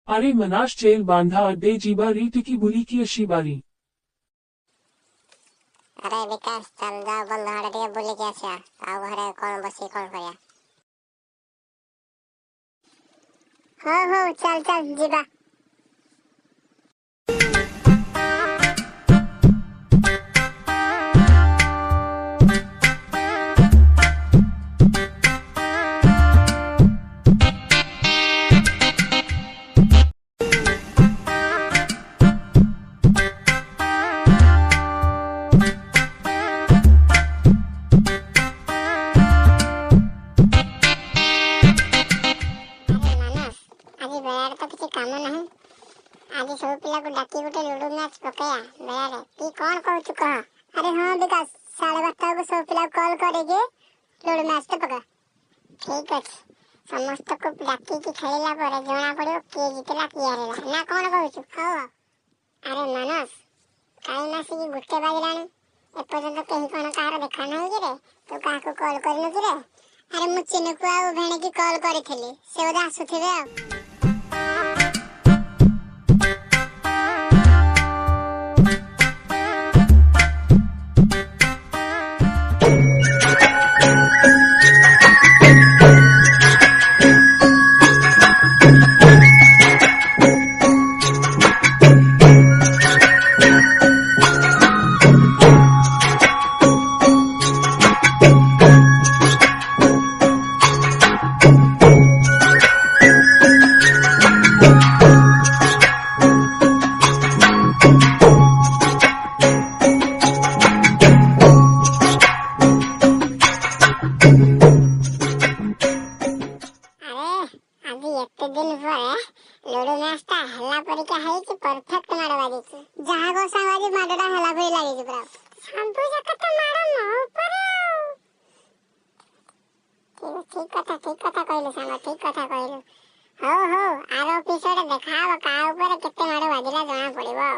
अरे मनाश चेल बांधा अड्डे जीबा री टिकी बुली की अशी बारी। अरे विकास चल जाओ बंद हाड़े टिके बुली की आसिया आउ घरे कौन बसी कौन करिया। हो चल चल जीबा। आज बेलार तो किसी काम नहीं। आज सब पिला को डाकी गोटे लूडो मैच पकाया बेलारे की कौन कहू चुका। अरे हां विकास 12:30 को सब पिला कॉल करेगे लूडो मैच तो पका। ठीक है समस्त को डाकी की खेलला पर जणा पड़ियो के जितला की हारेला ना कौन कहू चुका। अरे मानस काई ना सी गुटे बाजलानी ए पर्यंत कहीं कोन कार देखा नहीं रे तो का को कॉल करनु कि रे। अरे मु चिन्ह को आ भेणे की कॉल करथिली से ओदा आसुथिबे आ। लूडो मैच ता हल्ला परिका है कि परफेक्ट मारो बाजी छी जहां को सावाजी माडोडा हल्ला परि लागी छी पूरा संतु जक तो मारो न ऊपर। ठीक कथा कहले सामा ठीक कथा कहले। हो आरो एपिसोड देखाव का ऊपर केते मारो बाजिला जଣା पड़िबो।